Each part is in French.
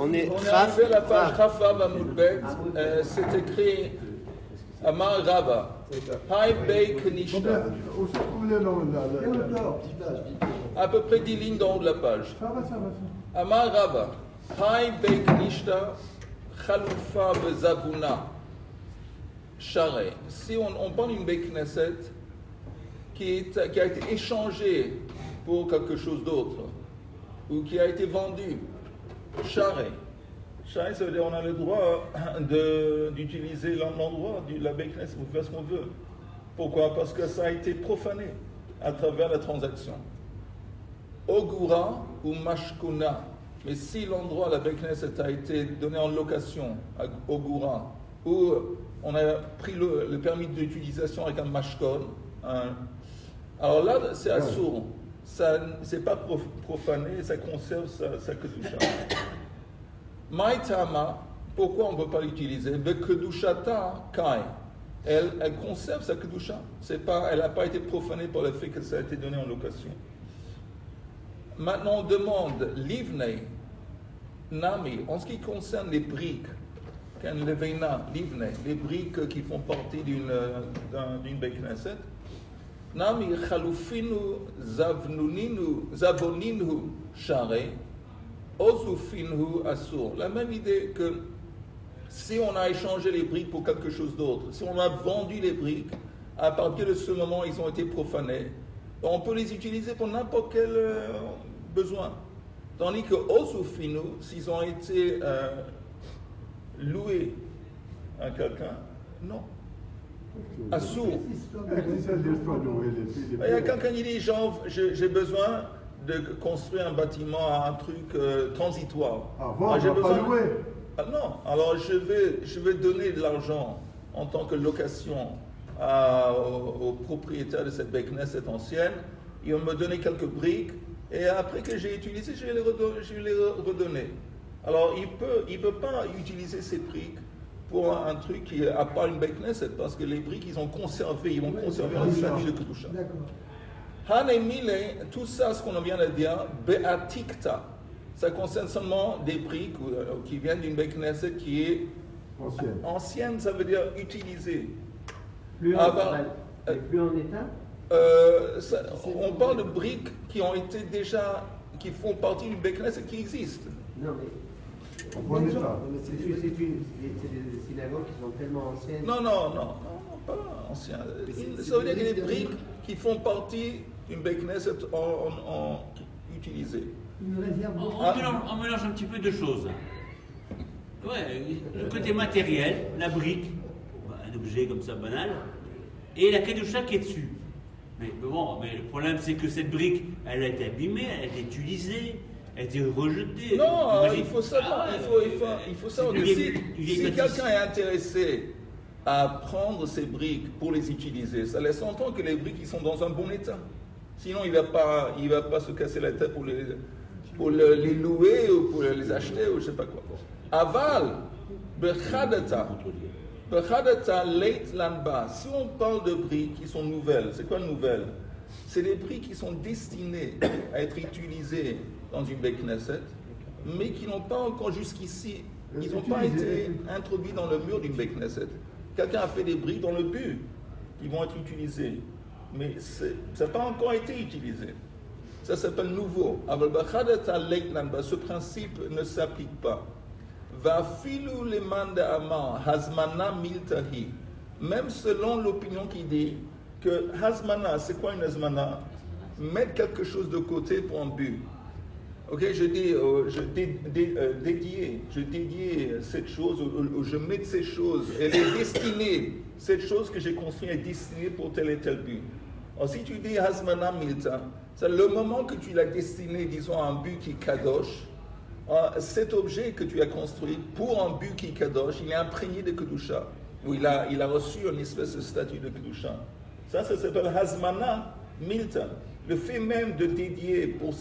On est arrivé à la page Rafa Bamoudbet. C'est écrit Amar Rabba. Hai Bei Knishta. À peu près 10 lignes d'en haut de la page. Amar Rabba. Hai Bei Knishta. Chaloufa Bezavuna. Share. Si on prend une Bei Knesset qui a été échangée pour quelque chose d'autre, ou qui a été vendue, Share. Share, ça veut dire qu'on a le droit d'utiliser l'endroit de la Bei Knesset pour faire ce qu'on veut. Pourquoi? Parce que ça a été profané à travers la transaction. Ogura ou Mashkuna. Mais si l'endroit, la Bei Knesset, a été donné en location à Ogura, ou on a pris le permis d'utilisation avec un Mashkon, alors là, c'est assourd. Ça, c'est pas profané, ça conserve sa kedusha. Maïtama, pourquoi on ne peut pas l'utiliser? Bekedushata kai. Elle conserve sa kedusha. Elle n'a pas été profanée par le fait que ça a été donné en location. Maintenant, on demande livnei, nami, en ce qui concerne les briques, les briques qui font partie d'une Bei Knesset. Nami chalufinu zavoninu share, ozufinu asur. La même idée que si on a échangé les briques pour quelque chose d'autre, si on a vendu les briques, à partir de ce moment, ils ont été profanés, on peut les utiliser pour n'importe quel besoin. Tandis que ozufinu, s'ils ont été loués à quelqu'un, non. Assourd. Il y a quelqu'un qui dit, j'ai besoin de construire un bâtiment, un truc transitoire. J'ai besoin. Non, alors je vais donner de l'argent en tant que location au propriétaire de cette Bei Knesset ancienne. Ils vont me donner quelques briques et après que j'ai utilisé, je vais les redonner. Alors il peut pas utiliser ces briques pour un truc qui n'a pas une Bei Knesset, parce que les briques, ils vont conserver un statut de Kedusha. Hanemile, tout ça, ce qu'on vient de dire, Be'atikta, ça concerne seulement des briques qui viennent d'une Bei Knesset qui est ancienne, ça veut dire utilisée. Plus en état on parle de briques qui ont été déjà, qui font partie d'une Bei Knesset qui existe. Non, mais c'est des synagogues qui sont tellement anciennes. Non, pas anciennes. Ça veut dire qu'il y a des briques qui font partie d'une Bei Knesset utilisée. On mélange un petit peu de choses. Ouais, le côté matériel, la brique, un objet comme ça banal, et la kedusha qui est dessus. Mais le problème c'est que cette brique, elle a été abîmée, elle a été utilisée. Elle a été rejetée. Non, il faut savoir que si quelqu'un est intéressé à prendre ces briques pour les utiliser, ça laisse entendre que les briques ils sont dans un bon état. Sinon, il va pas se casser la tête pour les louer ou pour les acheter ou je sais pas quoi. Aval, bechadata leit lanba. Si on parle de briques qui sont nouvelles, c'est quoi nouvelle? C'est des briques qui sont destinées à être utilisées dans une Bei Knesset, mais qui n'ont pas encore jusqu'ici, ils n'ont pas été introduits dans le mur d'une Bei Knesset. Quelqu'un a fait des briques dans le but, qui vont être utilisées, mais ça n'a pas encore été utilisé. Ça s'appelle nouveau. Ce principe ne s'applique pas. Même selon l'opinion qui dit que hazmana, c'est quoi une hazmana? Mettre quelque chose de côté pour un but. Ok, je dédie cette chose, ou je mets ces choses, elle est destinée, cette chose que j'ai construite est destinée pour tel et tel but. Alors si tu dis hazmana milta, c'est le moment que tu l'as destiné, disons, à un but qui kadosh, cet objet que tu as construit pour un but qui kadosh, il est imprégné de kedusha, ou il a reçu une espèce de statut de kedusha. Ça s'appelle hazmana milta. Le fait même de dédier pour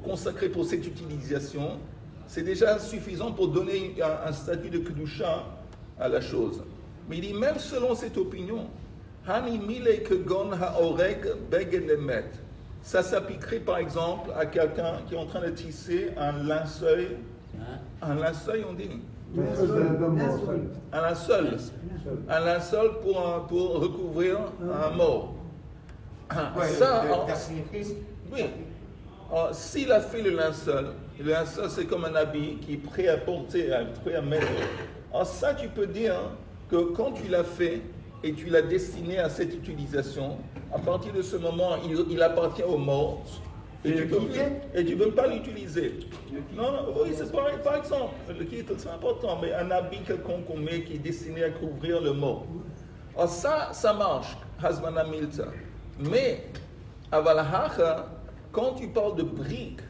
consacrer pour cette utilisation, c'est déjà suffisant pour donner un statut de kedusha à la chose. Mais il dit même selon cette opinion, hani mile kegon haoreg beged lemet. Ça s'appliquerait par exemple à quelqu'un qui est en train de tisser un linceul Un linceul, on dit. Un Un linceul pour recouvrir un mort. Oui. Alors, s'il a fait le linceul c'est comme un habit qui est prêt à porter, prêt à mettre. Alors ça, tu peux dire que quand tu l'as fait et tu l'as destiné à cette utilisation, à partir de ce moment, il appartient aux morts. Et tu ne peux pas l'utiliser. Non, oui, c'est pareil. Par exemple, c'est important, mais un habit quelconque qu'on met qui est destiné à couvrir le mort. Alors ça marche, Hazmana Milta. Mais, à Valhacha, quand tu parles de briques,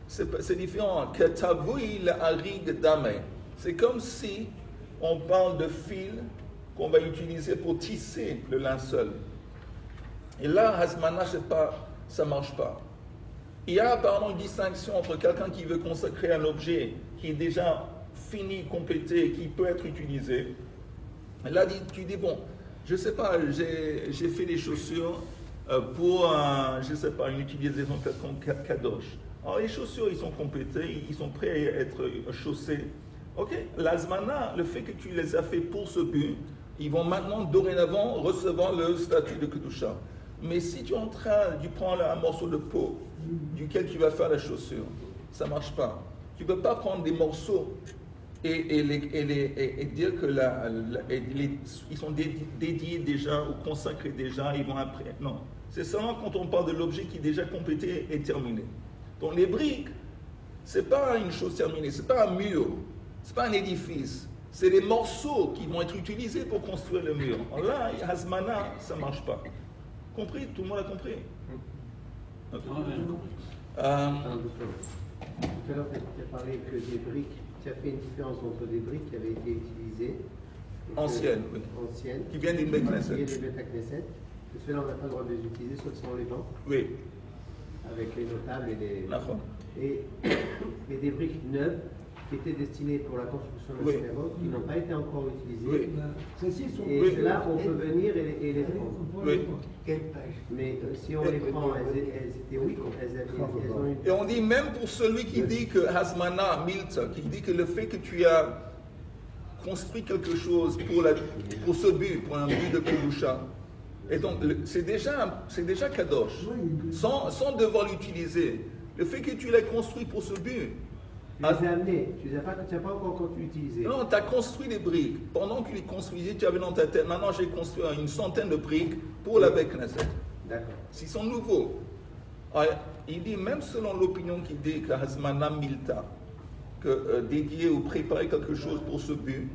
c'est différent. C'est comme si on parle de fil qu'on va utiliser pour tisser le linceul. Et là, Hazmana, ça ne marche pas. Il y a apparemment une distinction entre quelqu'un qui veut consacrer un objet qui est déjà fini, complété, qui peut être utilisé. Et là, tu dis, bon, je ne sais pas, j'ai fait des chaussures pour, je ne sais pas, une utilisation quelconque kadosh. Alors les chaussures, ils sont complétés, ils sont prêts à être chaussés. Ok, l'azmana, le fait que tu les as fait pour ce but, ils vont maintenant, dorénavant, recevoir le statut de kedusha. Mais si tu es en train, tu prends un morceau de peau duquel tu vas faire la chaussure, ça ne marche pas. Tu ne peux pas prendre des morceaux et dire que ils sont dédiés déjà ou consacrés déjà, ils vont après. Non, c'est seulement quand on parle de l'objet qui est déjà complété et terminé. Donc les briques, ce n'est pas une chose terminée, ce n'est pas un mur, ce n'est pas un édifice. C'est les morceaux qui vont être utilisés pour construire le mur. Alors là, Hazmana, ça ne marche pas. Compris? Tout le monde a compris? Okay. Tout à l'heure, tu as parlé que des briques, tu as fait une différence entre des briques qui avaient été utilisées. Anciennes, oui. Anciennes. Qui viennent d'une Beth Knesset. Qui viennent d'une Beth Knesset. Que ceux-là, on n'a pas le droit de les utiliser, sauf sans les bancs. Oui. Avec les notables et les. D'accord. Et des briques neuves qui étaient destinées pour la construction de la synagogue, qui n'ont pas été encore utilisées. Oui. Et là, on peut venir et les prendre. Oui. Mais si on les prend, elles étaient oui, elles ont une... Et on dit même pour celui qui dit que Hazmana, Milta, qui dit que le fait que tu as construit quelque chose pour ce but, pour un but de Kedusha, et donc c'est déjà Kadosh, sans devoir l'utiliser. Le fait que tu l'aies construit pour ce but. Tu les as amenés, tu n'as pas encore utilisé. Non, tu as construit des briques. Pendant que tu les construisais, tu avais dans ta tête, maintenant j'ai construit une centaine de briques pour la Beth Knesset. D'accord. S'ils sont nouveaux. Alors, il dit, même selon l'opinion qui dit que Hazmana Milta, que dédier ou préparer quelque chose pour ce but,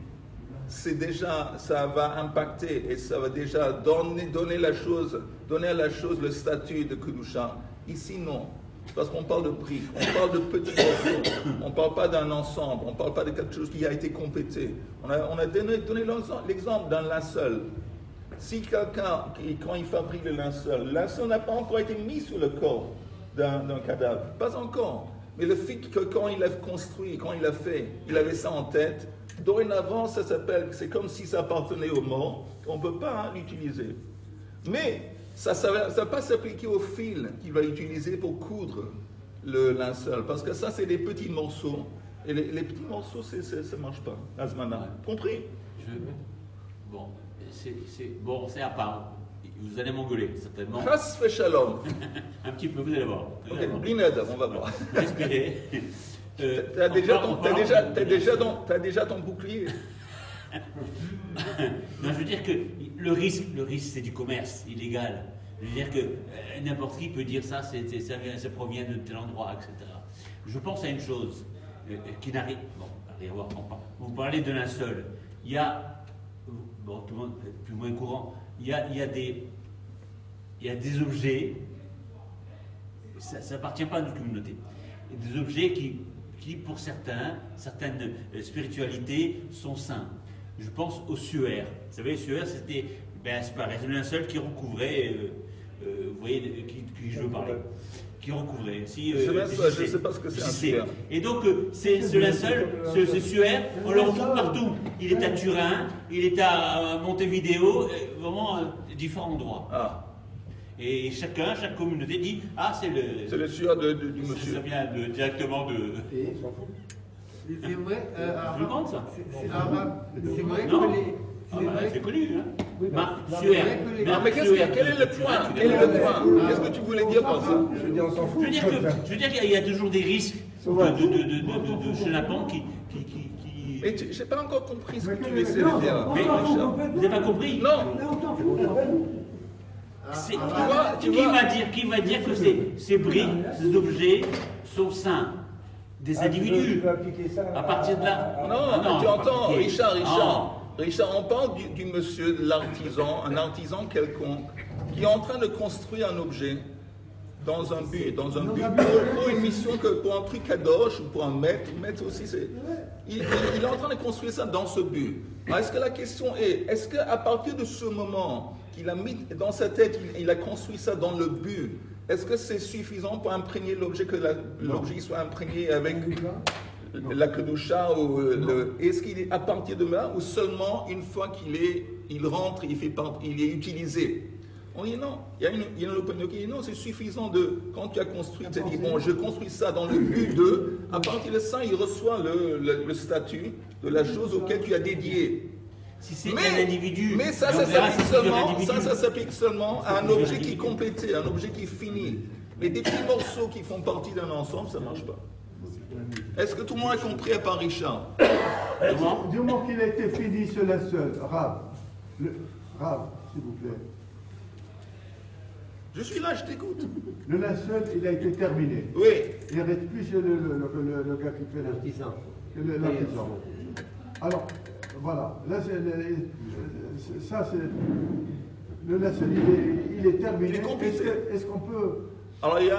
c'est déjà, ça va impacter et ça va déjà donner à la chose le statut de Kedusha. Ici, non. Parce qu'on parle de briques, on parle de petits morceaux, on ne parle pas d'un ensemble, on ne parle pas de quelque chose qui a été complété. On a donné l'exemple d'un linceul. Si quelqu'un, quand il fabrique le linceul n'a pas encore été mis sur le corps d'un cadavre, pas encore. Mais le fait que quand il l'a construit, quand il l'a fait, il avait ça en tête, dorénavant, c'est comme si ça appartenait aux morts, on ne peut pas l'utiliser. Mais ça ne va pas s'appliquer au fil qu'il va utiliser pour coudre le linceul, parce que ça, c'est des petits morceaux. Et les petits morceaux, ça ne marche pas. Azmana. Compris? Bon, c'est à part. Vous allez m'engueuler, certainement. Chas fait shalom. Un petit peu, vous allez voir. Ok, Brined, on va voir. Respirez. T'as déjà ton bouclier. Non, je veux dire que le risque, c'est du commerce illégal. Je veux dire que n'importe qui peut dire ça provient de tel endroit, etc. Je pense à une chose qui n'arrive. Bon, allez voir. Vous parlez de linceul. Il y a, bon, tout le monde est plus ou moins courant. Il y a des objets. Ça n'appartient pas à notre communauté. Des objets qui pour certaines spiritualités sont saints. Je pense au suaire. Vous savez, le suaire, c'était, c'est pareil, c'est le linceul qui recouvrait, vous voyez, qui je veux parler, qui recouvrait. Si, je ne sais pas ce que c'est un suaire. Et donc, ce linceul, ce suaire, on le retrouve partout. Il est à Turin, il est à Montevideo, vraiment différents endroits. Ah. Et chaque communauté dit, c'est le suaire du monsieur. Ça vient directement de... C'est vrai, Je le compte, ça. c'est vrai Non. que les. C'est connu, hein. Oui, Marc c'est Suer. vrai que les- Non, mais quel est le point? Quel est le point? Qu'est-ce que tu voulais dire par ça? Je veux dire, on s'en fout. Je veux dire qu'il y a toujours des risques de chenapans qui... Mais j'ai pas encore compris ce que tu essaies de dire. Mais Richard. vous n'avez pas compris? Non. Qui va dire que ces briques, ces objets sont sains des individus? À partir de là. Non, tu entends, ok. Richard, on parle du monsieur, de l'artisan, un artisan quelconque, qui est en train de construire un objet dans un but, pour une mission, pour un truc kadosh ou pour un maître aussi, il est en train de construire ça dans ce but. Alors, est-ce que la question est qu'à partir de ce moment qu'il a mis dans sa tête, il a construit ça dans le but, est-ce que c'est suffisant pour imprégner l'objet, que l'objet soit imprégné avec la kedusha ou est-ce qu'il est à partir de là ou seulement une fois qu'il rentre, il est utilisé? On dit non. Il y a une opinion qui dit non, c'est suffisant quand tu as construit, tu as dit bon, je construis ça dans le but de, à partir de ça, il reçoit le statut de la chose auquel tu as dédié. Si c'est un individu. Mais ça s'applique seulement à un objet qui est complété, un objet qui est fini. Mais des petits morceaux qui font partie d'un ensemble, ça ne marche pas. Est-ce que tout le monde a compris à part Richard? Du moment qu'il a été fini, ce linceul, Rav, s'il vous plaît. Je suis là, je t'écoute. Le linceul, il a été terminé. Oui. Il ne reste plus le gars qui fait l'artisan. L'artisan. Alors, voilà. Là, ça, c'est. Le linceul, il est terminé. Il est complété. Est-ce qu'on peut. Alors, il y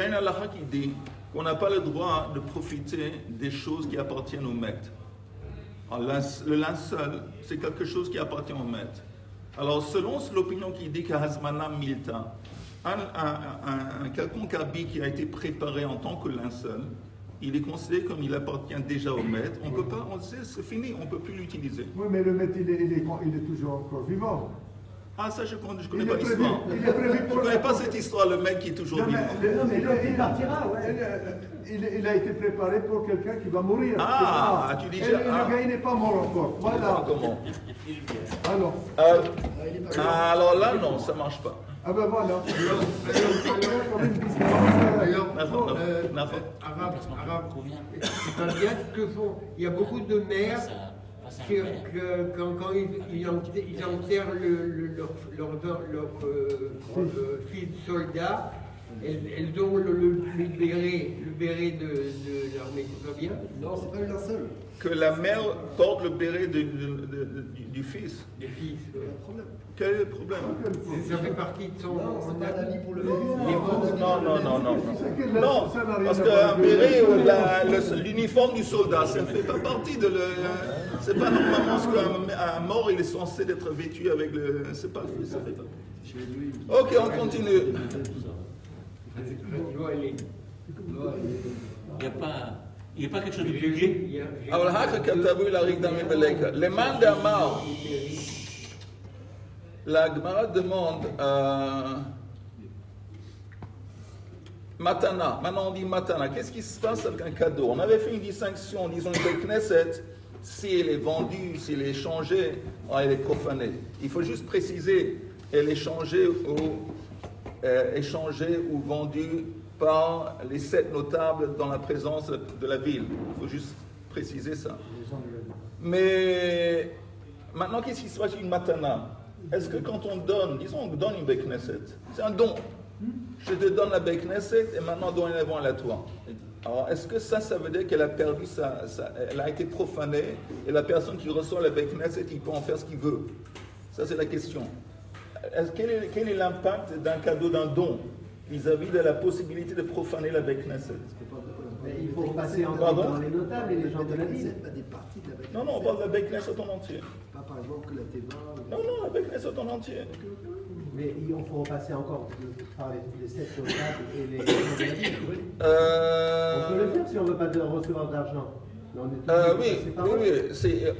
a une halakha qui dit qu'on n'a pas le droit de profiter des choses qui appartiennent au maître. Alors, le linceul, c'est quelque chose qui appartient au maître. Alors, selon l'opinion qui dit qu'à Hazmana Milta, un quelconque habit qui a été préparé en tant que linceul, il est considéré comme il appartient déjà au maître. On peut pas, on sait, c'est fini, on ne peut plus l'utiliser. Oui, mais le maître, il est toujours encore vivant. Ah, ça, je ne connais pas l'histoire. Il est prévu Je ne connais pas cette histoire, le mec qui est toujours vivant. Il partira, ouais. Il a été préparé pour quelqu'un qui va mourir. Ah, tu dis le gars, il n'est pas mort encore. Voilà. Comment? Alors. Alors là, non, ça ne marche pas. Ah ben voilà. Arabe, c'est pas bien ce que font. Il y a beaucoup de mères quand ils enterrent leur fils soldat, elles ont le béret de l'armée, c'est pas bien? Non, c'est pas une linceul. Que la mère porte le béret du fils. Des fils. Quel est le problème? Ça fait partie de son. Non, c'est pas l'habit pour le bébé. Non, parce qu'un béret ou l'uniforme du soldat, ça ne fait pas partie de c'est pas normalement ce qu'un mort il est censé être vêtu avec le. C'est pas ça fait pas. Ok, on continue. Il n'y a pas quelque chose de plus gai? אבל אחר כתבו להריג דמים בלקה. למאן דאמר, la Gemara demande Matana. Maintenant on dit Matana. Qu'est-ce qui se passe avec un cadeau? On avait fait une distinction en disant que le Knesset, si elle est vendue, si elle est échangée, elle est profanée. Il faut juste préciser, elle est échangée ou vendue par les 7 notables dans la présence de la ville. Il faut juste préciser ça. Mais maintenant, qu'est-ce qui se passe avec une matana? Est-ce que quand on donne, disons on donne une Beit Knesset, c'est un don. Je te donne la Beit Knesset et maintenant dorénavant elle est à toi. Alors est-ce que ça veut dire qu'elle a perdu elle a été profanée et la personne qui reçoit la Beit Knesset, il peut en faire ce qu'il veut? Ça c'est la question. Quel est l'impact d'un cadeau, d'un don vis-à-vis de la possibilité de profaner la Beit Knesset? Il faut passer encore dans les notables et les gens de la ville. Des parties de la Beit Non, on parle de la Beit Knesset en entier. Pas par exemple que la Teva. Non, la Beit Knesset en entier. Mais il faut passer encore par les 7 notables et les gens de la ville. On peut le faire si on ne veut pas recevoir d'argent. Oui.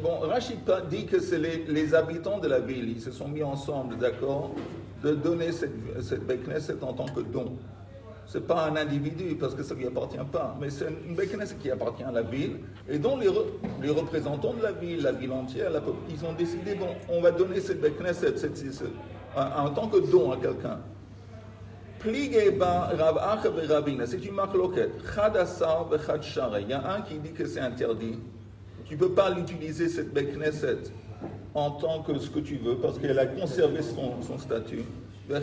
Bon, Rachid dit que c'est les habitants de la ville, ils se sont mis ensemble, d'accord, de donner cette Beit Knesset en tant que don. c'est pas un individu parce que ça lui appartient pas, mais c'est une Beknesset qui appartient à la ville et dont les représentants de la ville entière, ils ont décidé, bon, on va donner cette Beknesset en tant que don à quelqu'un. Pligeba Rav Acha Rabina, c'est une marloquette. Chad Asar Chad Shara. Il y a un qui dit que c'est interdit. Tu ne peux pas l'utiliser cette Beknesset en tant que ce que tu veux parce qu'elle a conservé son statut.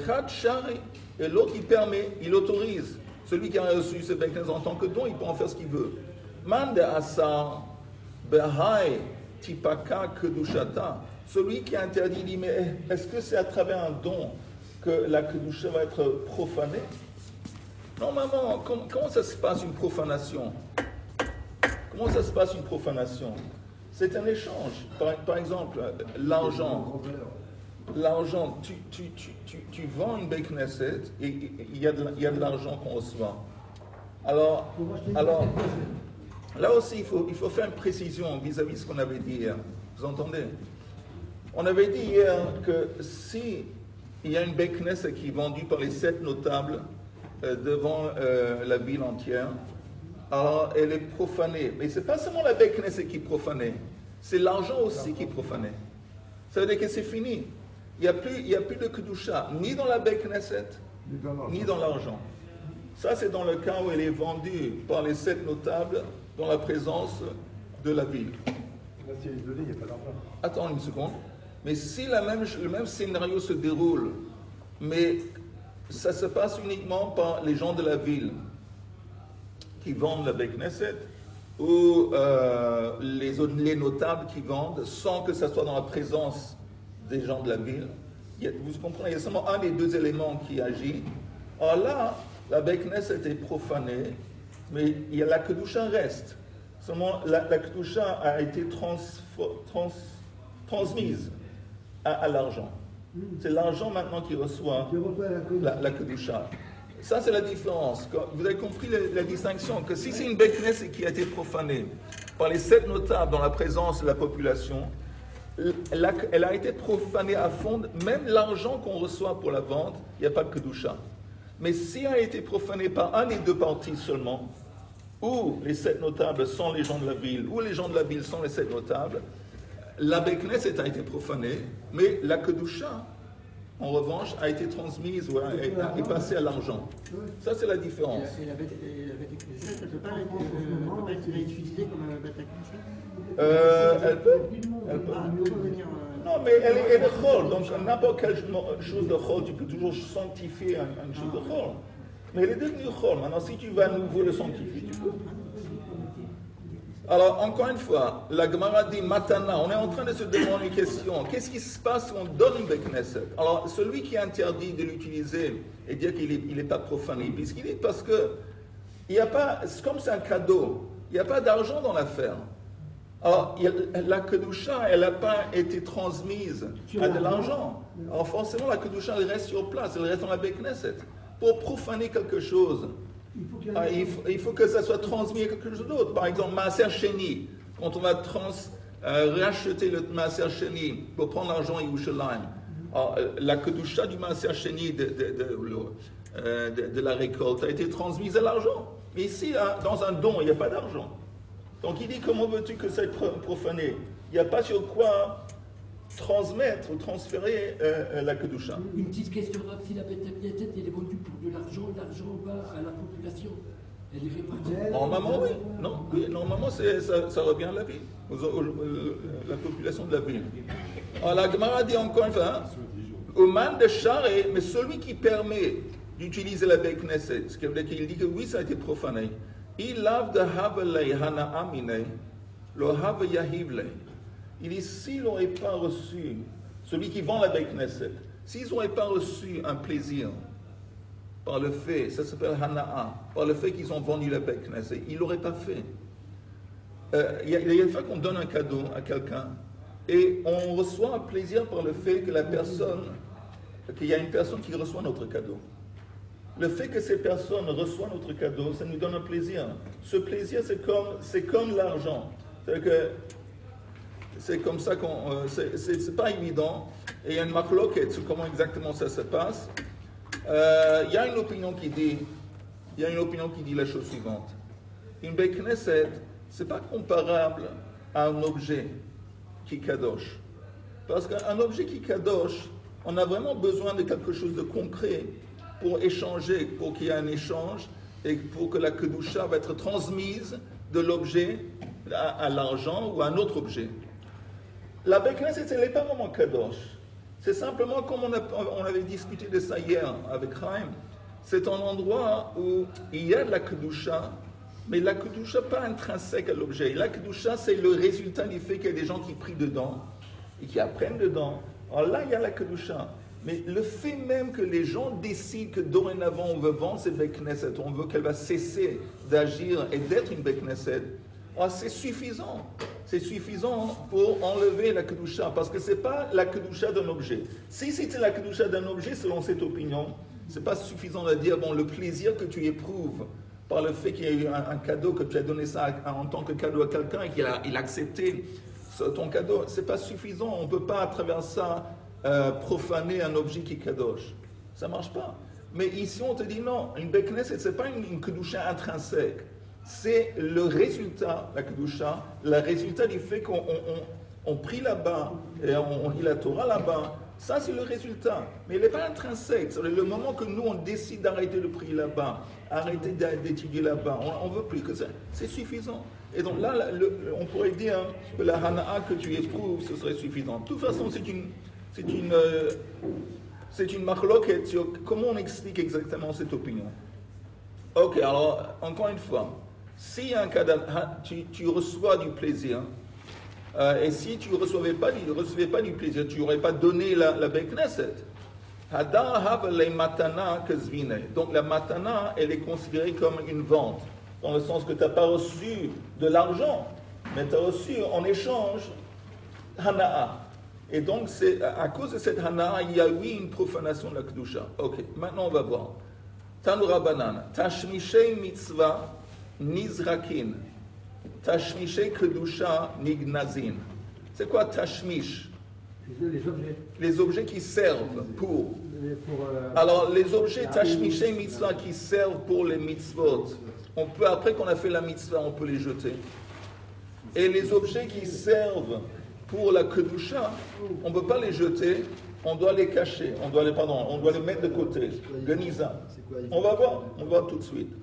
Chad Shari. Et l'autre, il permet, il autorise. Celui qui a reçu cette Beknesset en tant que don, il peut en faire ce qu'il veut. Mande Asar Behai Tipaka Kedushata. Celui qui a interdit dit, mais est-ce que c'est à travers un don que la Kedusha va être profanée? Normalement, comment ça se passe une profanation? Comment ça se passe une profanation? C'est un échange. Par exemple, l'argent. L'argent, tu vends une Beknesset et il y a de l'argent qu'on reçoit. Alors, là aussi, il faut faire une précision vis-à-vis de ce qu'on avait dit hier. Vous entendez? On avait dit hier que si il y a une Beknesset qui est vendue par les 7 notables devant la ville entière, alors elle est profanée. Mais ce n'est pas seulement la Beknesset qui est profanée, c'est l'argent aussi qui est profané. Ça veut dire que c'est fini. Il n'y a plus de Kedusha, ni dans la Beknesset, ni dans l'argent. Ça, c'est dans le cas où elle est vendue par les 7 notables dans la présence de la ville. Là, si elle est donnée, il n'y a pas d'argent. Attends une seconde. Mais si le même scénario se déroule, mais ça se passe uniquement par les gens de la ville qui vendent la Beknesset ou les notables qui vendent sans que ça soit dans la présence des gens de la ville, vous comprenez, il y a seulement un des 2 éléments qui agit. Alors là, la Beknesset est profanée, mais la Kedusha reste. Seulement, la Kedusha a été transmise à l'argent. C'est l'argent maintenant qui reçoit la Kedusha. Ça, c'est la différence. Vous avez compris la distinction, que si c'est une Beknesset qui a été profanée par les 7 notables dans la présence de la population, elle a été profanée à fond, même l'argent qu'on reçoit pour la vente, il n'y a pas de Kedusha. Mais si elle a été profanée par un des 2 parties seulement, ou les 7 notables sont les gens de la ville, ou les gens de la ville sont les 7 notables, la Beknesset a été profanée, mais la Kedusha, en revanche, a été transmise ou est passée à l'argent. Ça, c'est la différence. Et la Beknesset, elle ne peut pas être utilisée comme un Beknesset? Elle peut. Non, mais elle est chol, donc n'importe quelle chose de chol, tu peux toujours sanctifier une chose de chol. Mais elle est devenue chol. Maintenant, si tu vas à nouveau le sanctifier, tu peux. Alors, encore une fois, la Gemara dit Matana, on est en train de se demander une question. Qu'est-ce qui se passe si on donne une Beknesset? Alors, celui qui est interdit de l'utiliser et dire qu'il n'est pas profané, puisqu'il dit parce que il n'y a pas, comme c'est un cadeau, il n'y a pas d'argent dans l'affaire. Alors, la Kedusha, elle n'a pas été transmise à de l'argent. Alors, forcément, la Kedusha, elle reste sur place, elle reste dans la Beknesset. Pour profaner quelque chose, il faut que ça soit transmis à quelque chose d'autre. Par exemple, Maaser Sheni, quand on va racheter le Maaser Sheni pour prendre l'argent à Yerushalayim, la Kedusha du Maaser Sheni de la récolte a été transmise à l'argent. Mais ici, dans un don, il n'y a pas d'argent. Donc il dit, comment veux-tu que ça soit profané? Il n'y a pas sur quoi transmettre ou transférer la Kedusha. Une petite question, si la Beknesset elle est vendue pour de l'argent, l'argent va à la population. Elle est répartie. Normalement, oui. Non, oui, normalement, ça revient à la ville, la population de la ville. Alors la Gemara dit encore une fois, au man de Charé, mais celui qui permet d'utiliser la Beknesset, ce qui veut dire qu'il dit que oui, ça a été profané. Il lave de Havelei Hana Amine, le Have Yahivlei. Il dit, s'ils n'auraient pas reçu, celui qui vend la Beknesset, s'ils n'auraient pas reçu un plaisir par le fait, ça s'appelle Hana'a, par le fait qu'ils ont vendu la Beknesset, ils ne l'auraient pas fait. Il y a une fois qu'on donne un cadeau à quelqu'un et on reçoit un plaisir par le fait que qu'il y a une personne qui reçoit notre cadeau. Le fait que ces personnes reçoivent notre cadeau, ça nous donne un plaisir. Ce plaisir, c'est comme l'argent. C'est-à-dire que c'est comme ça c'est pas évident. Et il y a une marloquette sur comment exactement ça se passe. Il y a une opinion qui dit il y a une opinion qui dit la chose suivante. Une Beit Knesset, ce n'est pas comparable à un objet qui kadosh. Parce qu'un objet qui kadosh, on a vraiment besoin de quelque chose de concret pour échanger, pour qu'il y ait un échange et pour que la kedusha va être transmise de l'objet à l'argent ou à un autre objet. La Beit Knesset, ce n'est pas vraiment kadosh. C'est simplement comme on avait discuté de ça hier avec Chaim. C'est un endroit où il y a de la kedusha, mais la kedusha pas intrinsèque à l'objet. La kedusha, c'est le résultat du fait qu'il y a des gens qui prient dedans et qui apprennent dedans. Alors là, il y a la kedusha. Mais le fait même que les gens décident que dorénavant on veut vendre cette Beit Knesset, on veut qu'elle va cesser d'agir et d'être une Beit Knesset, c'est suffisant. C'est suffisant pour enlever la kedusha, parce que ce n'est pas la kedusha d'un objet. Si c'était la kedusha d'un objet, selon cette opinion, ce n'est pas suffisant de dire, bon, le plaisir que tu éprouves par le fait qu'il y a eu un cadeau, que tu as donné ça en tant que cadeau à quelqu'un et qu'il a accepté ton cadeau, ce n'est pas suffisant. On ne peut pas, à travers ça, profaner un objet qui est kadosh. Ça ne marche pas. Mais ici, on te dit non, une Beit Knesset, ce n'est pas une kedusha intrinsèque. C'est le résultat, la kedusha, le résultat du fait qu'on prie là-bas et on lit la Torah là-bas. Ça, c'est le résultat. Mais il n'est pas intrinsèque. C'est le moment que nous, on décide d'arrêter de prier là-bas, arrêter d'étudier là-bas, on ne veut plus que ça. C'est suffisant. Et donc là, on pourrait dire que la hana'a que tu éprouves, ce serait suffisant. De toute façon, c'est une marloquette sur comment on explique exactement cette opinion. Ok, alors, encore une fois, si un cas tu reçois du plaisir, et si tu ne recevais pas du plaisir, tu n'aurais pas donné la Beit Knesset. Donc la matana, elle est considérée comme une vente, dans le sens que tu n'as pas reçu de l'argent, mais tu as reçu en échange hana'a. Et donc, à cause de cette hana'a, il y a eu une profanation de la kedusha. Ok, maintenant on va voir. Tanu Rabbanan, Tashmishei mitzvah nizrakin, Tashmishei kedusha nignazin. C'est quoi tashmish? Les objets. Les objets qui servent pour. Alors, les objets tashmishei mitzvah qui servent pour les mitzvot, on peut, après qu'on a fait la mitzvah, on peut les jeter. Et les objets qui servent pour la kedusha, on ne peut pas les jeter, on doit les cacher, on doit les mettre de côté. Geniza. On va voir tout de suite.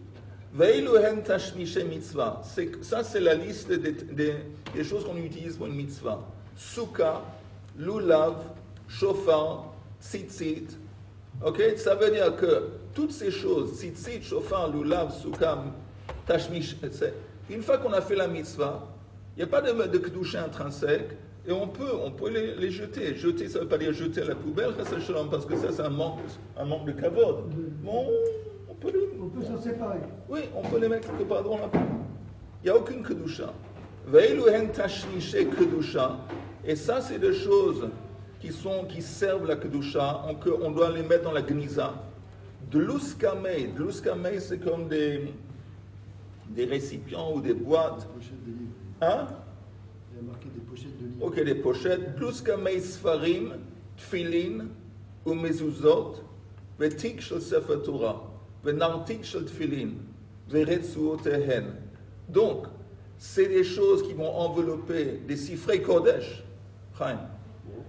Veiluhen tashmishei mitzvah. Ça, c'est la liste des choses qu'on utilise pour une mitzvah. Souka, lulav, shofar, tzitzit. Ok, ça veut dire que toutes ces choses, tzitzit, shofar, lulav, souka, tashmish, une fois qu'on a fait la mitzvah, il n'y a pas de kedusha intrinsèque, et on peut les jeter. Jeter, ça ne veut pas dire jeter à la poubelle, parce que ça, c'est un manque de kavod. Bon, on peut s'en séparer. Oui, on peut les mettre quelque part dans la poubelle. Il n'y a aucune kedusha. Veiluhen tashmishei kedusha. Et ça, c'est des choses qui servent la kedusha. On doit les mettre dans la gniza. Dluskamei. Dluskamei, c'est comme des récipients ou des boîtes. Hein? Il y a marqué des pochettes de livres. Ok, des pochettes. Dluskamei sfarim, tfilin, ou mezuzot, vetik shel sefer Torah, venartik shel tfilin, veretsuotehen. Donc, c'est des choses qui vont envelopper des sifrei kodesh.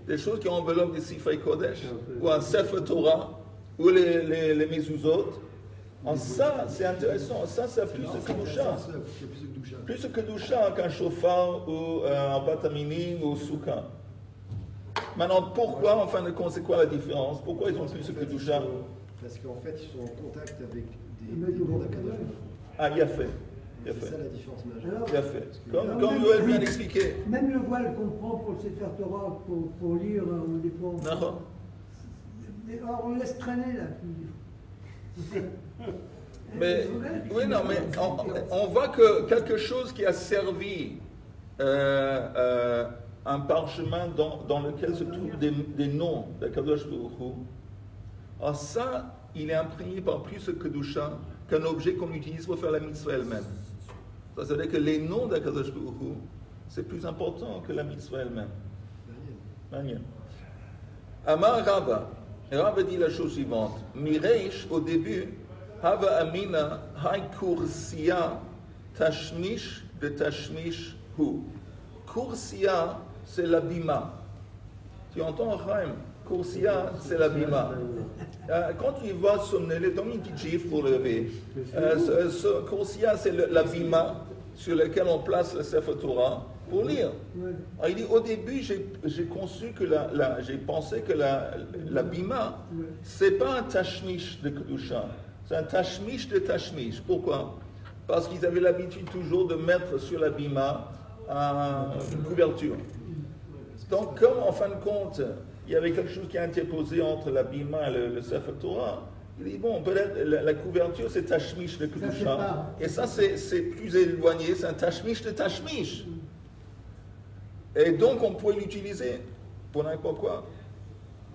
Des choses qui enveloppent des sifrei kodesh, ou un sefer Torah, ou les mezuzot. En ça, c'est intéressant. Ça a plus de kedusha. Plus de kedusha qu'un shofar ou un bataminim ou souka. Maintenant, pourquoi, en fin de compte, c'est quoi la différence? Pourquoi ils ont plus de kedusha? Parce qu'en fait, ils sont en contact avec des gens d'Akadosh. Ah, il a fait. C'est ça la différence majeure. Il a fait. Comme Yoel vient d'expliquer. Même le voile qu'on prend pour le Sefer Torah, pour lire, des fois. D'accord. On laisse traîner là. Mais, oui, non, mais on voit que quelque chose qui a servi un parchemin dans lequel se trouvent des noms d'Akadosh Baruch Hu, alors ça, il est imprégné par plus de kedusha qu'un objet qu'on utilise pour faire la mitzvah elle-même. Ça veut dire que les noms d'Akadosh Baruch Hu, c'est plus important que la mitzvah elle-même. Manière. Amar Rava. Rava dit la chose suivante. Mireish, au début, Hava Amina, Hai Kursia, Tashmish de Tashmish Hu. Kursia, c'est l'abima. Tu entends, Chaim? Kursia, c'est l'abima. Quand tu vas somnoler, donne une petite gifle pour le lever. Kursia, c'est l'abima sur lequel on place le Sefer Torah pour lire. Alors, il dit, au début, j'ai conçu que j'ai pensé que l'abima, c'est pas un tashmish de Kedusha, c'est un tashmish de tashmish. Pourquoi? Parce qu'ils avaient l'habitude toujours de mettre sur l'abima une couverture. Donc, comme en fin de compte, il y avait quelque chose qui a interposé entre l'abima et le Sefer Torah, il dit, bon, peut-être la couverture, c'est tashmish de Kedusha. Et ça, c'est plus éloigné, c'est un tashmish de tashmish. Et donc, on pourrait l'utiliser pour n'importe quoi.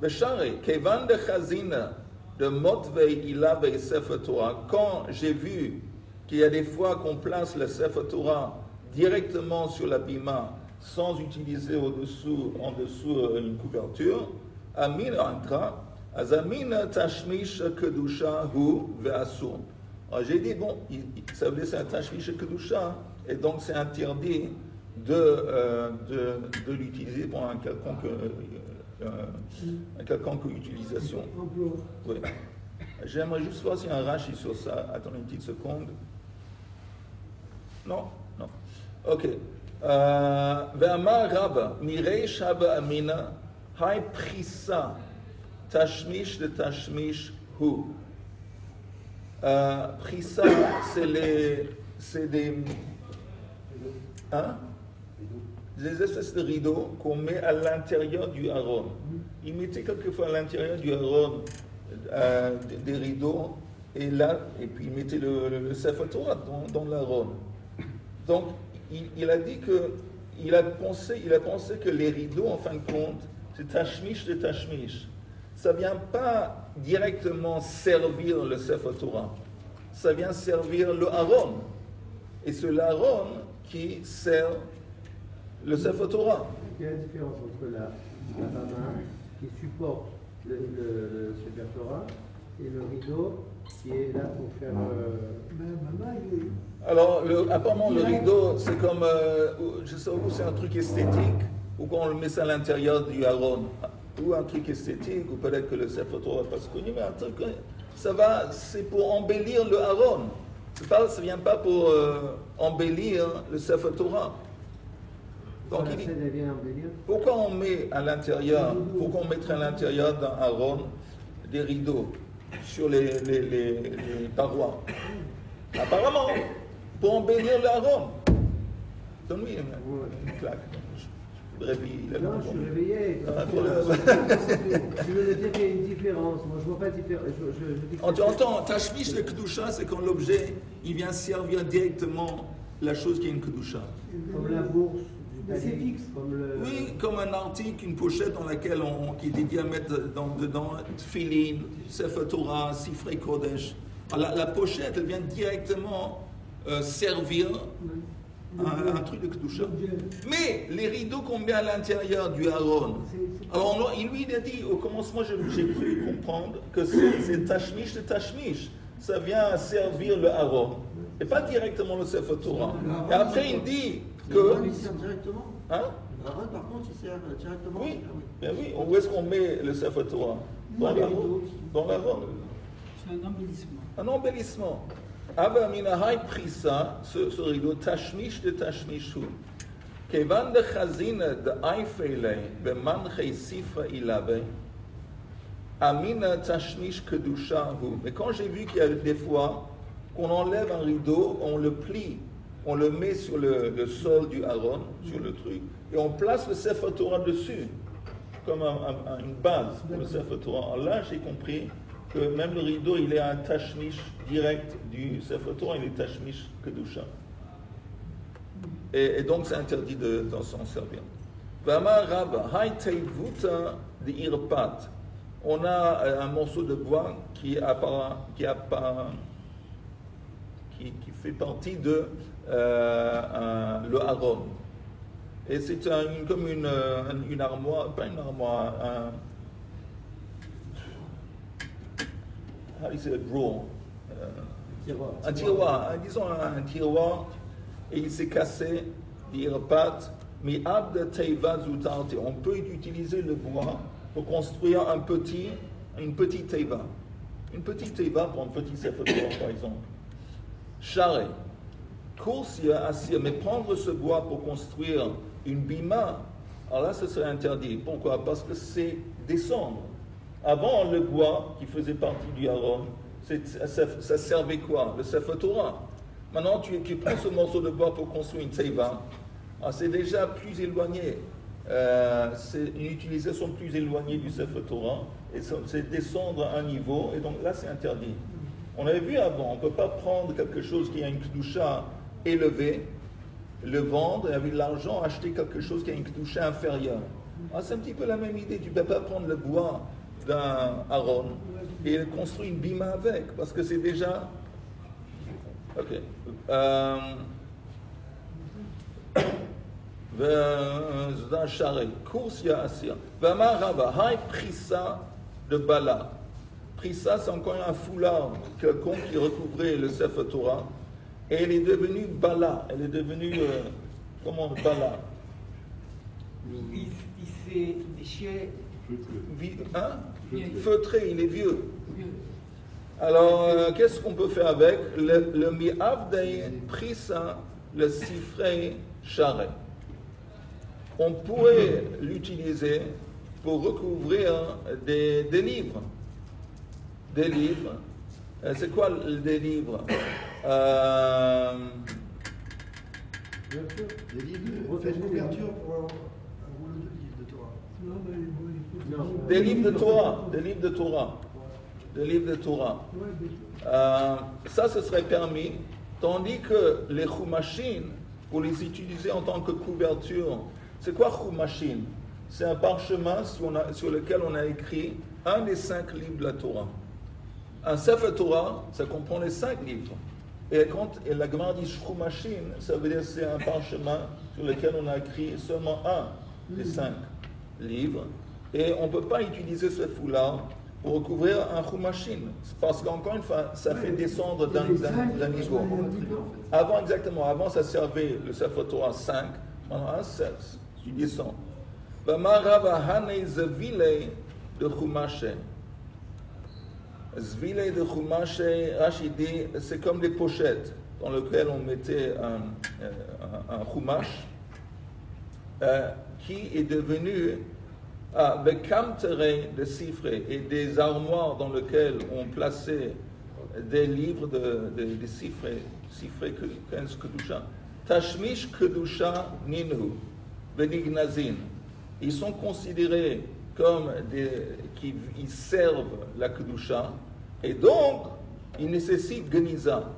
Beshare, kevan de chazina, de motvei ilavei Sefer Torah, quand j'ai vu qu'il y a des fois qu'on place le Sefer Torah directement sur l'abima, sans utiliser en dessous une couverture, Amin Antra, Azamin Tashmish Kedusha Hu Ve'asur. Alors j'ai dit, bon, ça veut dire c'est un Tashmish Kedusha, et donc c'est interdit de l'utiliser pour un quelconque utilisation. Oui. J'aimerais juste voir s'il y a un rachi sur ça. Attendez une petite seconde. Non. Ok. Ve'amar Rabba, Mirei Shaba Amina, Hai Prisa, Tashmish de Tashmish Hu. Prisa, c'est des espèces de rideaux qu'on met à l'intérieur du haron. Ils mettaient quelquefois à l'intérieur du haron des rideaux, et puis ils mettaient le Sefer Torah dans l'haron. Donc, il a dit que il a pensé que les rideaux, en fin de compte, c'est tashmish de tashmish. Ça ne vient pas directement servir le Sefer Torah. Ça vient servir le haron. Et c'est l'haron qui sert le Sefer Torah. Il y a une différence entre la bama qui supporte le Sefer Torah et le rideau qui est là pour faire. Alors, apparemment, le rideau, c'est comme, je sais pas, c'est un truc esthétique, ou quand on le met ça à l'intérieur du haron, ou un truc esthétique, ou peut-être que le Sefer Torah n'est pas si connu, mais un truc, c'est pour embellir le haron. Ça ne vient pas pour embellir le Sefer Torah. Donc, il dit, pourquoi on mettrait à l'intérieur d'un haron des rideaux sur les parois? Apparemment, pour embellir le haron. Donne-lui une claque. Je suis réveillé. Tu veux dire qu'il y a une différence. Moi, je ne vois pas de différence. Tu entends, tashmish de Kedusha, c'est quand l'objet, il vient servir directement la chose qui est une Kedusha. Comme la bourse. C'est fixe. Oui, comme un article, une pochette dans laquelle qui est dédié à mettre dedans Tfilin, Sefer Torah, Sifrei Kodesh. La pochette, elle vient directement servir un truc de Kedusha. Mais les rideaux qu'on met à l'intérieur du haron, alors lui il a dit, au commencement j'ai cru comprendre que c'est tashmish de tashmish. Ça vient servir le haron, et pas directement le Sefer Torah. Et après il dit que... Il sert directement. Hein? Le haron, par contre, il sert directement. Oui, bien oui. Où est-ce qu'on met le Sefer Torah? Dans l'haron. C'est un embellissement. Un embellissement. Ava minahai prisa, ce rideau, tashmish de tashmishu. Kevan de chazina de aifele, bemanchei sifra ilave, amina tashmish kedusha hu. Mais quand j'ai vu qu'il y a des fois qu'on enlève un rideau, on le plie, on le met sur le sol du haron, sur le truc, et on place le Sefer Torah dessus, comme une base pour le Sefer Torah. Alors là, j'ai compris que même le rideau, il est un tashmish direct du Sefer Torah, il est tashmish kedusha. Et donc, c'est interdit d'en s'en servir. Vama Rabba, Hai Teivuta de Irpat. On a un morceau de bois qui fait partie de le haron. Et c'est comme une armoire, pas une armoire, how do you say a drawer? disons un tiroir, et il s'est cassé, dit Rapat, mais abd teiva zutarte. On peut utiliser le bois pour construire une petite teiva. Une petite teiva pour un petit sefer Torah, par exemple. Charé. Coursia assir, mais prendre ce bois pour construire une bima, alors là, ce serait interdit. Pourquoi? Parce que c'est descendre. Avant, le bois qui faisait partie du haron, ça servait quoi? Le sefer Torah. Maintenant, tu prends ce morceau de bois pour construire une teiva, c'est déjà plus éloigné. C'est une utilisation plus éloignée du sefer Torah, et c'est descendre à un niveau, et donc là, c'est interdit. On avait vu avant, on ne peut pas prendre quelque chose qui a une kedusha élevée, le vendre, et avec l'argent, acheter quelque chose qui a une kedusha inférieure. C'est un petit peu la même idée. Tu ne peux pas prendre le bois d'un haron et construire une bima avec, parce que c'est déjà... Ok. D'un charret, Koursia Assir. Vamarava, Haï Prissa de Bala. Prissa, c'est encore un foulard quelconque qui recouvrait le Sefer Torah. Et elle est devenue Bala. Elle est devenue. Comment Bala? Il s'est déchiré. Feutré, il est vieux. Alors, qu'est-ce qu'on peut faire avec? Le mi'avdei Prissa, le sifrei charret. On pourrait l'utiliser pour recouvrir des livres. Des livres. C'est quoi des livres? Des livres, faites une couverture pour un rouleau de livres de Torah. Des livres de Torah. Des livres de Torah. Des livres de Torah. Ça, ce serait permis. Tandis que les chumashim, pour les utiliser en tant que couverture, c'est quoi chumashim? C'est un parchemin sur lequel on a écrit un des 5 livres de la Torah. Un Sefer Torah, ça comprend les 5 livres. Et la Gemara dit chumashim, ça veut dire que c'est un parchemin sur lequel on a écrit seulement un des 5 livres. Et on ne peut pas utiliser ce foulard pour recouvrir un chumashim. Parce qu'encore une fois, ça fait descendre d'un niveau. Avant, ça servait le Sefer Torah 5, maintenant un 16. Tu descends. De Chumaché. Zvile de Chumaché, Rashi dit, c'est comme des pochettes dans lesquelles on mettait un chumash qui est devenu Bekamtere de Sifré et des armoires dans lesquelles on plaçait des livres de Sifré Kedusha. Tashmish Kedusha Ninhu, Benignazin. Ils sont considérés comme ils servent la Kedusha, et donc ils nécessitent Geniza.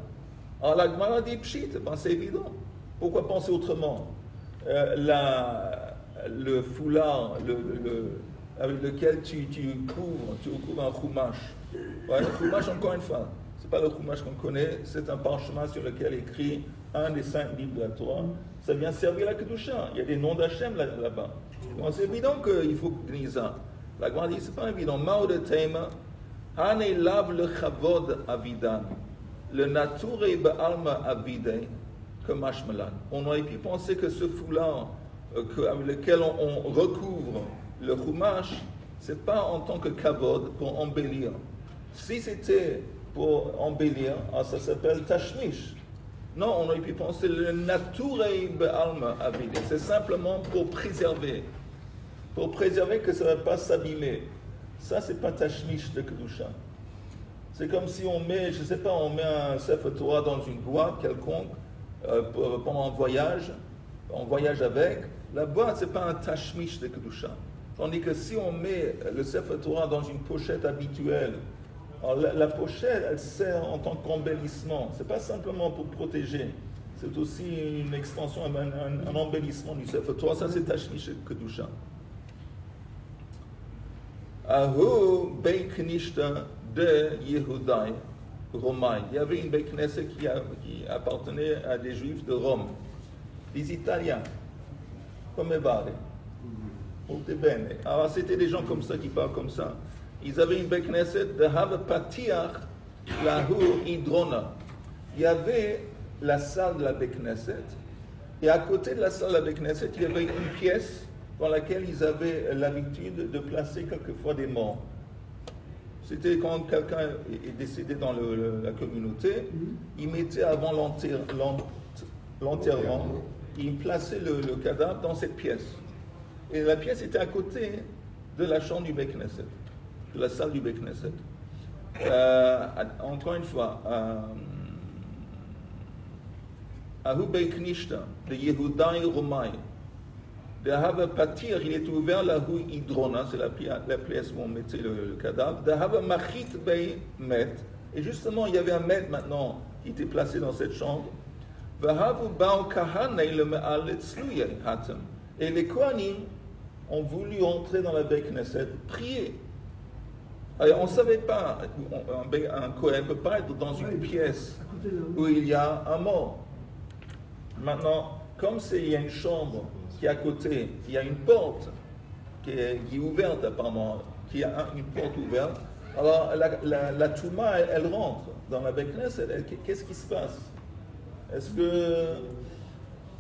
Alors la Gemara dit Pshit, c'est évident. Pourquoi penser autrement? Le foulard avec lequel tu couvres un chumash. Ouais, le chumash, encore une fois, c'est pas le chumash qu'on connaît, c'est un parchemin sur lequel est écrit un des 5 livres de la Torah. Ça vient servir la Kedusha. Il y a des noms d'Hachem là-bas. Bon, c'est évident qu'il faut Gniza. La Gemara dit, c'est pas évident. Mao de Tema, Hane lav le chavod avidan, le nature ba'alma avide, que mashmalan. On aurait pu penser que ce foulard avec lequel on recouvre le chumash, c'est pas en tant que kavod pour embellir. Si c'était pour embellir, ça s'appelle tashmish. Non, on aurait pu penser le naturei be'alma avide. C'est simplement pour préserver que ça ne va pas s'abîmer. Ça, c'est pas tashmish de kedusha. C'est comme si on met, je sais pas, on met un Sefer Torah dans une boîte quelconque pendant un voyage, on voyage avec. La boîte, c'est pas un tashmish de kedusha. Tandis que si on met le Sefer Torah dans une pochette habituelle, alors la pochette, elle sert en tant qu'embellissement. C'est pas simplement pour protéger. C'est aussi une extension, un embellissement du Sefer Torah. Ça, c'est tashmish kedusha. Ahu Beit Knishta de Yehudai, Romain. Il y avait une Beit Knesset qui appartenait à des Juifs de Rome, des Italiens, comme Evare, Bene. Alors c'était des gens comme ça qui parlent comme ça. Ils avaient une Beit Knesset de Have Patiach lahu hidrona. Il y avait la salle de la Beit Knesset, et à côté de la salle de la Beit Knesset, il y avait une pièce dans laquelle ils avaient l'habitude de placer quelquefois des morts. C'était quand quelqu'un est décédé dans la communauté, ils mettaient avant l'enterrement, ils plaçaient le cadavre dans cette pièce. Et la pièce était à côté de la chambre du Beit Knesset, de la salle du Beit Knesset. Encore une fois, Ahu Beit Knishta, de Yehuda et Romaï, de Hava Patir, il est ouvert la rue Hidrona, c'est la pièce où on mettait le cadavre. De Hava Machit Bei Met, et justement il y avait un Met maintenant qui était placé dans cette chambre. Et les Kohanim ont voulu entrer dans la Beit Knesset, prier. Alors, on ne savait pas, un Kohen ne peut pas être dans une pièce où il y a un mort. Maintenant, comme il y a une chambre qui est à côté, il y a une porte qui est ouverte apparemment, qui a une porte ouverte, alors la Touma, elle rentre dans la Beit Knesset. Qu'est-ce qui se passe? Est-ce que...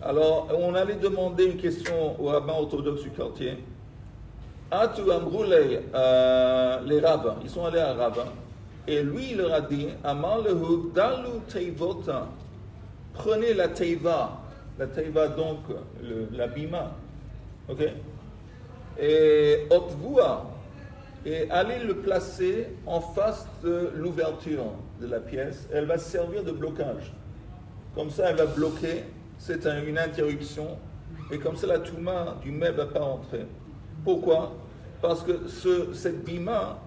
Alors, on allait demander une question au rabbin orthodoxe du quartier. Atu amrou les rabbins, ils sont allés à Rava, et lui il leur a dit, Amar lehu dalu teivota, prenez la teiva donc la bima, ok, et otvua, et allez le placer en face de l'ouverture de la pièce, elle va servir de blocage. Comme ça, elle va bloquer, c'est une interruption, et comme ça, la touma du mets ne va pas entrer. Pourquoi? Parce que cette bima,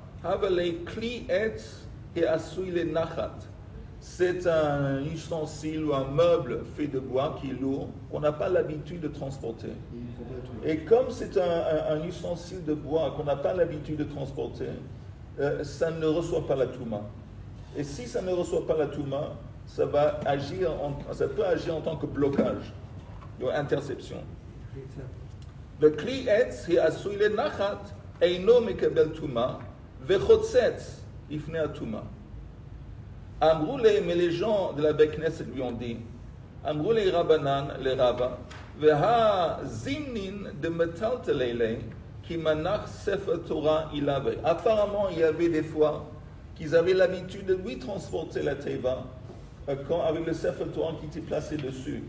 c'est un ustensile ou un meuble fait de bois qui est lourd, qu'on n'a pas l'habitude de transporter. Et comme c'est un ustensile de bois qu'on n'a pas l'habitude de transporter, ça ne reçoit pas la touma. Et si ça ne reçoit pas la touma, ça peut agir en tant que blocage, ou interception. Le kli etz hi asui le nachat eino mekabel tuma vechotzetz ifne atuma. Amroulé, mais les gens de la Beit Knesset lui ont dit, Amroulé Rabbanan, les rabbins, veha zimnin de metaltelele qui manach sefer Torah ilave. Apparemment, il y avait des fois qu'ils avaient l'habitude de lui transporter la teiva avec le sefer Torah qui était placé dessus.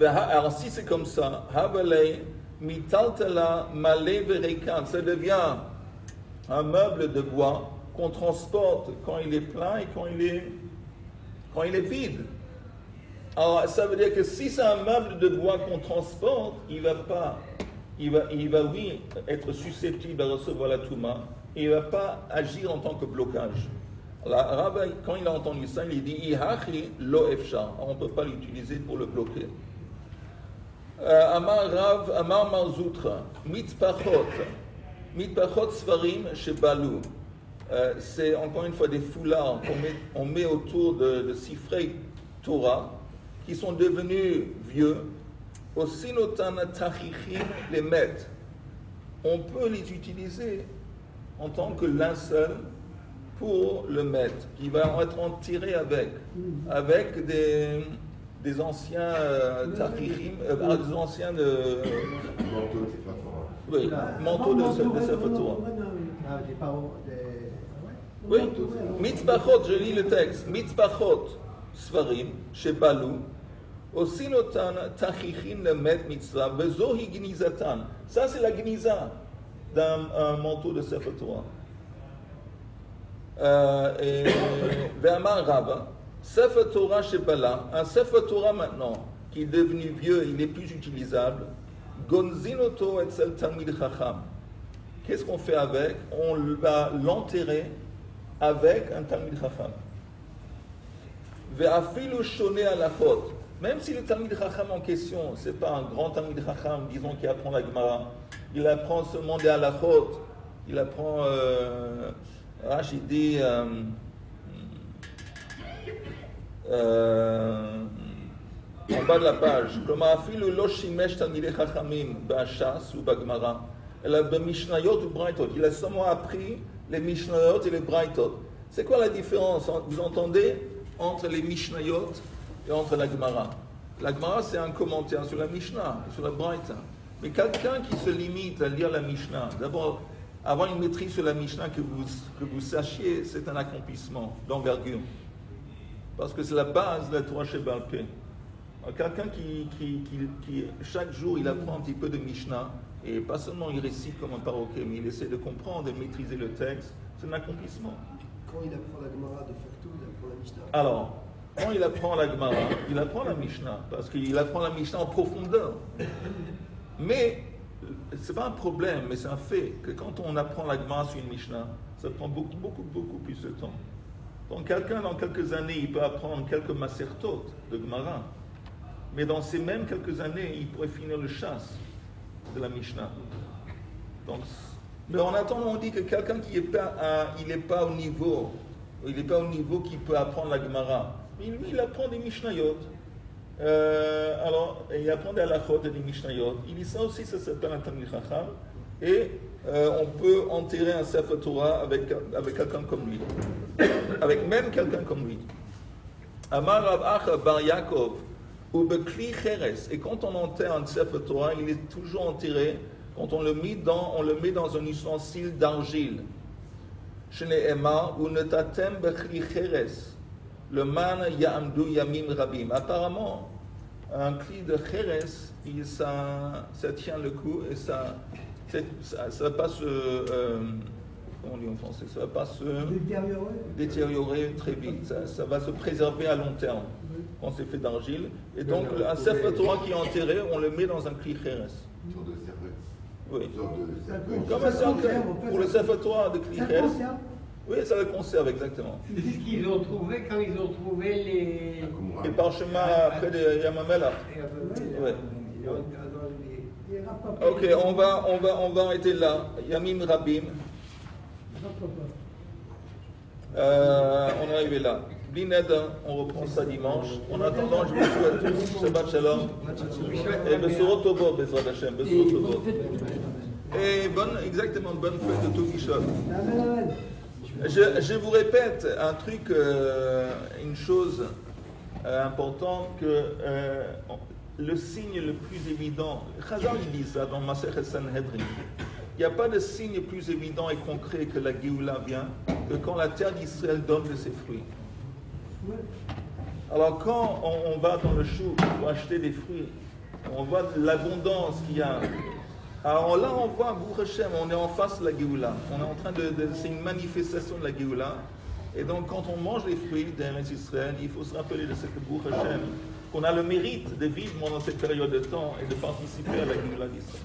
Alors si c'est comme ça, ça devient un meuble de bois qu'on transporte quand il est plein et quand il est vide. Alors ça veut dire que si c'est un meuble de bois qu'on transporte, il va oui être susceptible à recevoir la touma et il ne va pas agir en tant que blocage. Alors Rabbi, quand il a entendu ça, il dit Ihachi lo efshar, on ne peut pas l'utiliser pour le bloquer. Amar Rav, Amar Marzoutra, mitpachot svarim shebalu. C'est encore une fois des foulards qu'on met autour de Sifrei Torah qui sont devenus vieux. Osinotan tachichim les met. On peut les utiliser en tant que linceul pour le mettre, qui va être tiré avec des anciens tachichim, des anciens manteaux de Sefer Torah. Oui, mitzbachot, je lis le texte, mitzbachot svarim, shebalu, osinotan tachichin lemet mitzvah, vezohi gnizatan. Ça, c'est la gniza d'un manteau de Sefer Torah. Ve'amar Rava, Sefer Torah shebala, un Sefer Torah maintenant, qui est devenu vieux, il n'est plus utilisable, gonzinoto etzel talmid chacham. Qu'est-ce qu'on fait avec? On va l'enterrer avec un Talmid Chacham. Ve'afilu shone alachot. Même si le Talmid Chacham en question, ce n'est pas un grand Talmid Chacham, disons, qui apprend la Gemara, il apprend seulement des halachot, il apprend, Rashi dit, en bas de la page, comme afilu lo shimesh Talmidei Chachamim ba'ashas ou ba'gemara, elle a Mishnayot ou Braitot. Il a seulement appris les Mishnayot et les Braitot. C'est quoi la différence, vous entendez, entre les Mishnayot et entre la Gemara? La Gemara, c'est un commentaire sur la Mishnah, sur la Braïta. Mais quelqu'un qui se limite à lire la Mishnah, d'abord, avoir une maîtrise sur la Mishnah, que vous sachiez, c'est un accomplissement d'envergure. Parce que c'est la base de la Torah chez Baal Peh. Quelqu'un qui, chaque jour, il apprend un petit peu de Mishnah, et pas seulement il récite comme un perroquet, mais il essaie de comprendre et de maîtriser le texte, c'est un accomplissement. Quand il apprend la Gemara de facto, il apprend la Mishnah. Alors, quand il apprend la Gemara, il apprend la Mishnah, parce qu'il apprend la Mishnah en profondeur. Mais, ce n'est pas un problème, mais c'est un fait, que quand on apprend la Gemara sur une Mishnah, ça prend beaucoup plus de temps. Donc quelqu'un, dans quelques années, il peut apprendre quelques masertot de Gemara, mais dans ces mêmes quelques années, il pourrait finir le chasse de la Mishnah. Donc, mais en attendant, on dit que quelqu'un qui n'est pas au niveau, qui peut apprendre la Gemara, mais lui, il apprend des Mishnayot. Alors, il apprend des halachot et des Mishnayot. Il dit ça aussi, ça s'appelle un Talmid Chacham. Et on peut enterrer un Sefer Torah avec quelqu'un comme lui. Avec même quelqu'un comme lui. Amar Rav Acha bar Yaakov, ou Bekli Cheres. Et quand on enterre un Sefer Torah, il est toujours enterré, quand on le met dans un ustensile d'argile. Shene Emma, ou Netatem Bekli Cheres. Le man ya'amdu yamim rabim. Apparemment, un cli de Cheres, ça tient le coup et ça va pas se... comment on dit en français? Ça va pas se détériorer très vite. Ça va se préserver à long terme quand c'est fait d'argile. Et donc, un Sefer Torah qui est enterré, on le met dans un cli Cheres. Oui. Comme un cercueil. Pour le Sefer Torah de cli Cheres. Oui, ça le conserve, exactement. C'est ce qu'ils ont trouvé quand ils ont trouvé les parchemins près de Yamamela. Oui. Ok, on va arrêter là. Yamim Rabim. On est arrivé là. Bined, on reprend ça dimanche. En attendant, je vous souhaite tous Shabbat Shalom. Et Besorot Tobo, Bezrat Hashem. Besorot Tobo. Et exactement, bonne fête de Toubishot. Je vous répète un truc, une chose importante, que le signe le plus évident, Chazal dit ça dans Masechet Sanhedrin, il n'y a pas de signe plus évident et concret que la Géoula vient que quand la terre d'Israël donne de ses fruits. Alors quand on va dans le chou pour acheter des fruits, on voit l'abondance qu'il y a. Alors là, on voit Baruch Hashem, on est en face de la Géoula. On est en train c'est une manifestation de la Géoula. Et donc, quand on mange les fruits d'Eretz Israël, il faut se rappeler de cette Baruch Hashem, qu'on a le mérite de vivre pendant cette période de temps et de participer à la Géoula d'Israël.